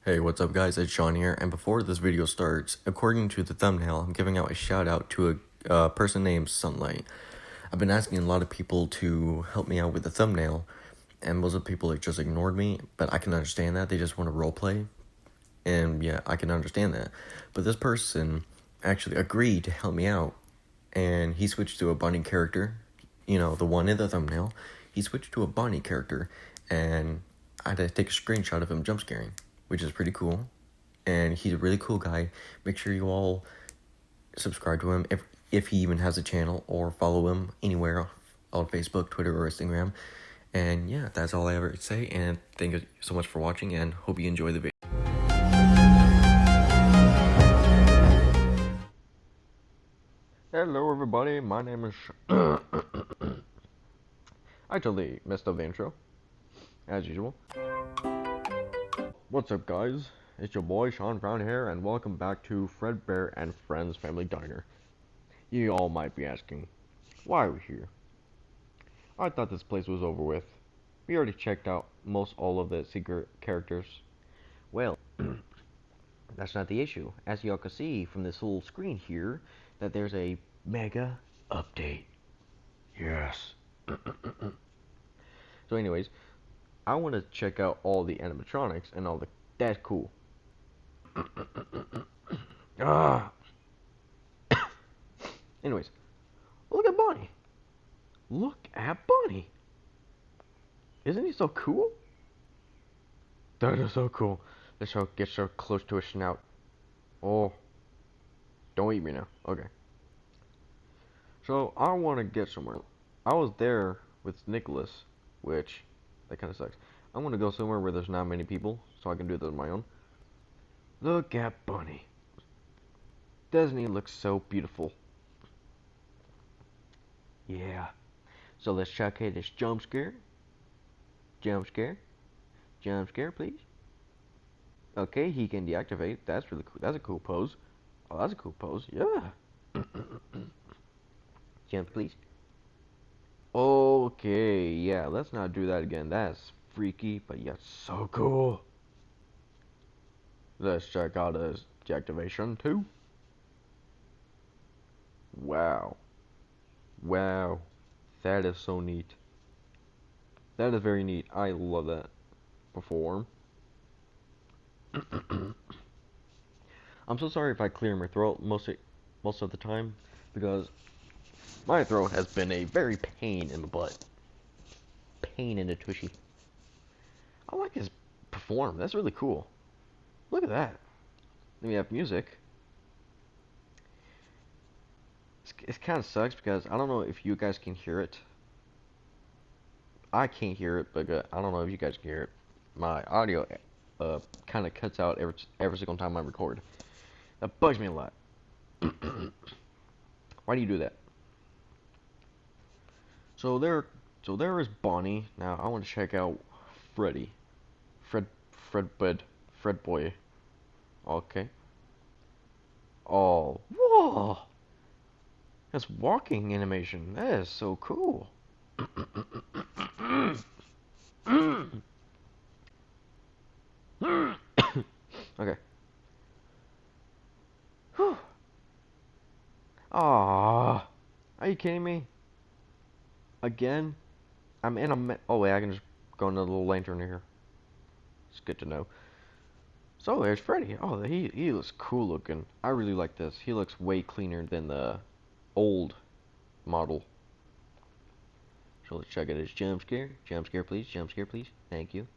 Hey, what's up guys, it's Sean here, and before this video starts, according to the thumbnail, I'm giving out a shout out to a person named Sunlight. I've been asking a lot of people to help me out with the thumbnail, and most of the people just ignored me, but I can understand that, they just want to roleplay, and yeah, I can understand that. But this person actually agreed to help me out, and he switched to a bunny character, you know, the one in the thumbnail. He switched to a bunny character, and I had to take a screenshot of him jump scaring, which is pretty cool. And he's a really cool guy. Make sure you all subscribe to him if he even has a channel, or follow him anywhere on Facebook, Twitter, or Instagram. And yeah, that's all I ever say, and thank you so much for watching, and hope you enjoy the video. Hello everybody, my name is I totally messed up the intro, as usual. What's up guys, it's your boy Sean Brown here, and welcome back to Fredbear and Friends Family Diner. You all might be asking, why are we here? I thought this place was over with. We already checked out most all of the secret characters. Well, that's not the issue. As y'all can see from this little screen here, that there's a mega update. Yes. So anyways, I want to check out all the animatronics and all the... That's cool. Ah. Anyways, look at Bonnie. Look at Bonnie. Isn't he so cool? That is so cool. Let's get so close to his snout. Oh. Don't eat me now. Okay. So, I want to get somewhere. I was there with Nicholas, which, that kind of sucks. I want to go somewhere where there's not many people, so I can do this on my own. Look at Bunny. Doesn't he look so beautiful? Yeah. So let's check out this jump scare. Jump scare. Jump scare, please. Okay, he can deactivate. That's really cool. That's a cool pose. Oh, that's a cool pose. Yeah. Jump, please. Okay, yeah, let's not do that again. That's freaky, but yet so cool. Let's check out his deactivation too. Wow. Wow. That is so neat. That is very neat. I love that. Perform. I'm so sorry if I clear my throat most of the time, because my throat has been a very pain in the butt. Pain in the tushy. I like his perform. That's really cool. Look at that. Then we have music. It kind of sucks because I don't know if you guys can hear it. I can't hear it, but I don't know if you guys can hear it. My audio kind of cuts out every single time I record. That bugs me a lot. Why do you do that? So there is Bonnie. Now I want to check out Freddy. Fred boy. Okay. Oh, whoa! That's walking animation. That is so cool. Okay. Whew. Aww. Are you kidding me? Again? I'm in a... Oh, wait, I can just go into the little lantern here. It's good to know. So, there's Freddy. Oh, he looks cool looking. I really like this. He looks way cleaner than the old model. So, let's check out his jump scare. Jump scare, please. Jump scare, please. Thank you.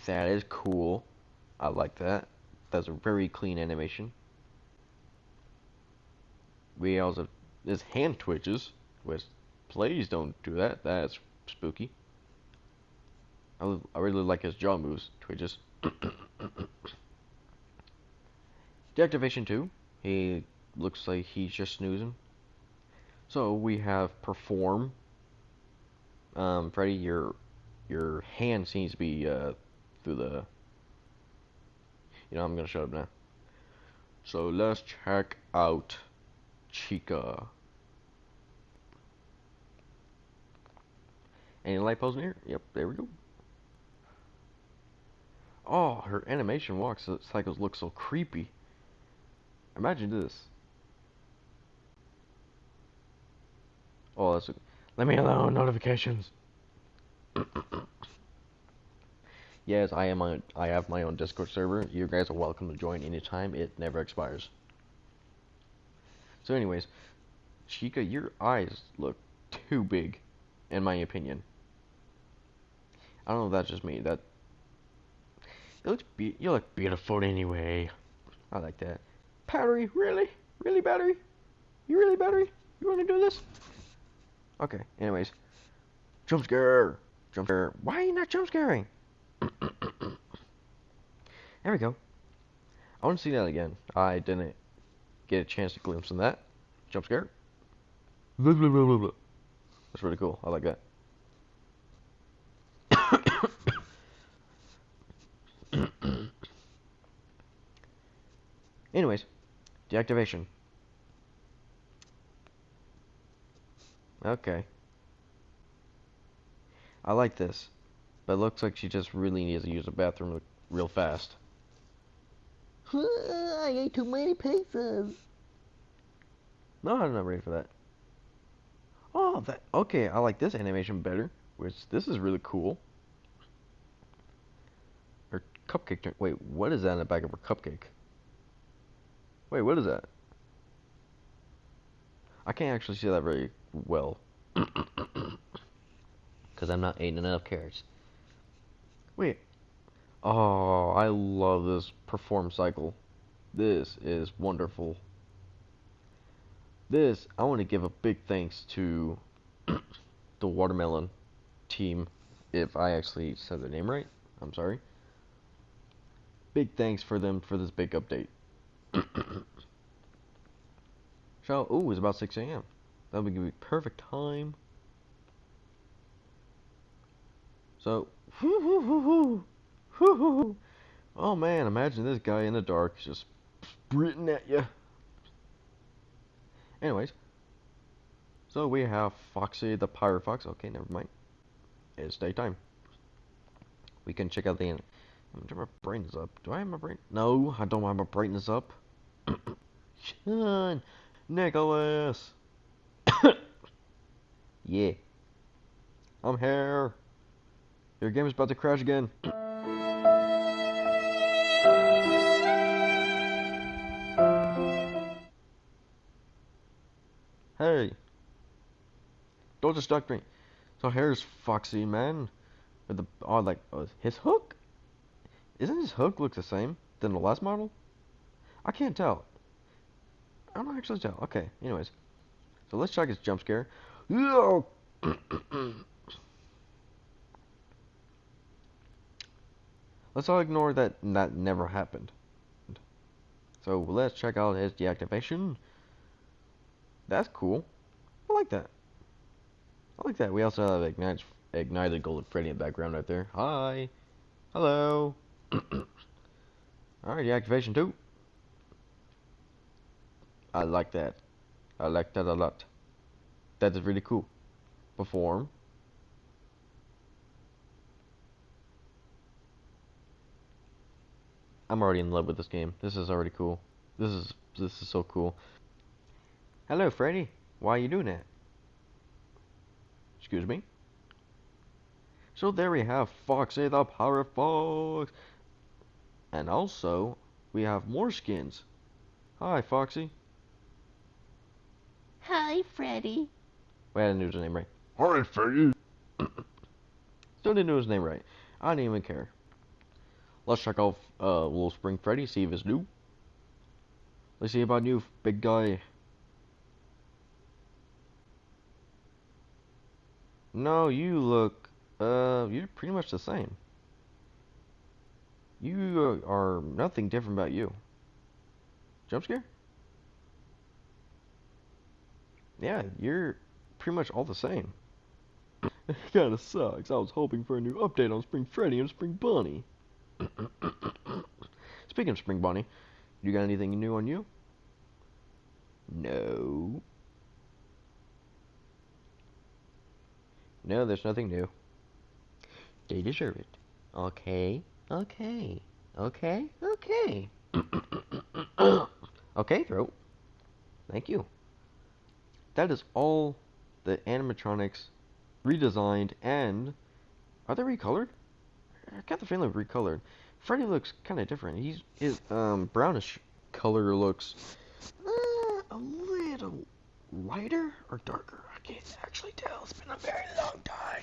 That is cool. I like that. That's a very clean animation. We also... His hand twitches, which... Please don't do that. That's spooky. I really like his jaw moves, twitches. Deactivation 2. He looks like he's just snoozing. So we have perform. Freddy, your hand seems to be through the... You know, I'm gonna shut up now. So let's check out Chica. Any light poles in here? Yep, there we go. Oh, her animation walk cycles look so creepy. Imagine this. Oh, that's let me alone. Notifications. Yes, I have my own Discord server. You guys are welcome to join anytime. It never expires. So, anyways, Chica, your eyes look too big, in my opinion. I don't know if that's just me. That you look beautiful anyway. I like that. Battery, really? Really, battery? You really, battery? You want to do this? Okay. Anyways, jump scare. Jump scare. Why are you not jump scaring? There we go. I want to see that again. I didn't get a chance to glimpse on that. Jump scare. That's really cool. I like that. Anyways, deactivation. Okay. I like this. But it looks like she just really needs to use the bathroom real fast. I ate too many pizzas. No, I'm not ready for that. Oh, that okay. I like this animation better. Which this is really cool. Her cupcake. Wait, what is that in the back of her cupcake? Wait, what is that? I can't actually see that very well. Because I'm not eating enough carrots. Wait. Oh, I love this perform cycle. This is wonderful. This, I want to give a big thanks to the Watermelon team. If I actually said their name right, I'm sorry. Big thanks for them for this big update. So, ooh, it's about 6 a.m. That would give me perfect time. So, oh man, imagine this guy in the dark just sprinting at you. Anyways, so we have Foxy the Pirate Fox. Okay, never mind. It's daytime. We can check out the end. I'm turn my brightness up. Do I have my bright? No, I don't have my brightness up. Shine, Nicholas. Yeah, I'm here. Your game is about to crash again. Hey, don't distract me. So here's Foxy, man. With the his hook. Isn't his hook look the same than the last model? I can't tell. I don't actually tell. Okay. Anyways, so let's check his jump scare. Let's all ignore that never happened. So let's check out his deactivation. That's cool. I like that. I like that. We also have ignited Golden Freddy in the background right there. Hi. Hello. Alright, deactivation 2. I like that. I like that a lot. That is really cool. Perform. I'm already in love with this game. This is already cool. This is so cool. Hello, Freddy. Why are you doing that? Excuse me? So there we have Foxy the Pirate Fox. And also, we have more skins. Hi, Foxy. Hi, Freddy. Wait, I didn't do his name right. Hi, Freddy. Still didn't do his name right. I didn't even care. Let's check out Little Spring Freddy, see if it's new. Let's see about new, big guy. No, you look, you're pretty much the same. You are nothing different about you. Jump scare? Yeah, you're pretty much all the same. It kinda sucks. I was hoping for a new update on Spring Freddy and Spring Bunny. Speaking of Spring Bunny, you got anything new on you? No. No, there's nothing new. They deserve it. Okay. Okay. Okay. Okay. Okay, throat. Thank you. That is all the animatronics redesigned, and are they recolored? I got the feeling recolored. Freddy looks kind of different. His brownish color looks a little lighter or darker. I can't actually tell. It's been a very long time.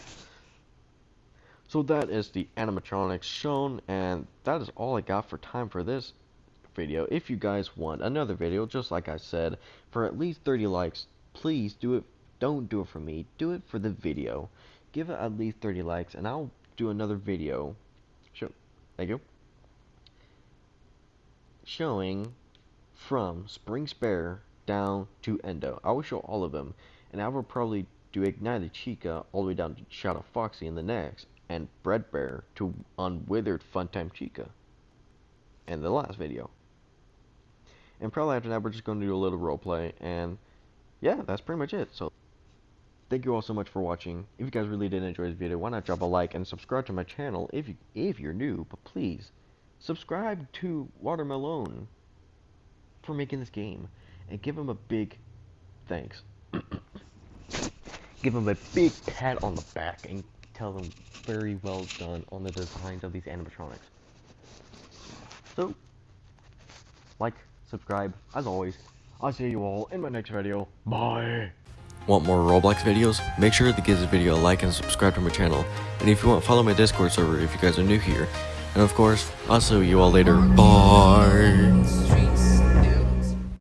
So that is the animatronics shown, and that is all I got for time for this video. If you guys want another video, just like I said, for at least 30 likes, please do it. Don't do it for me. Do it for the video. Give it at least 30 likes, and I'll do another video. Thank you. Showing from Spring Spare down to Endo. I will show all of them, and I will probably do Ignited Chica all the way down to Shadow Foxy in the next, and Fredbear to Unwithered Funtime Chica in the last video. And probably after that, we're just going to do a little roleplay, and yeah, that's pretty much it. So thank you all so much for watching. If you guys really did enjoy this video, why not drop a like and subscribe to my channel if you're new, but please subscribe to Watermelon for making this game, and give him a big thanks. Give him a big pat on the back and tell him very well done on the designs of these animatronics. So, like, subscribe, as always. I'll see you all in my next video. Bye! Want more Roblox videos? Make sure to give this video a like and subscribe to my channel. And if you want, follow my Discord server if you guys are new here. And of course, I'll see you all later. Bye!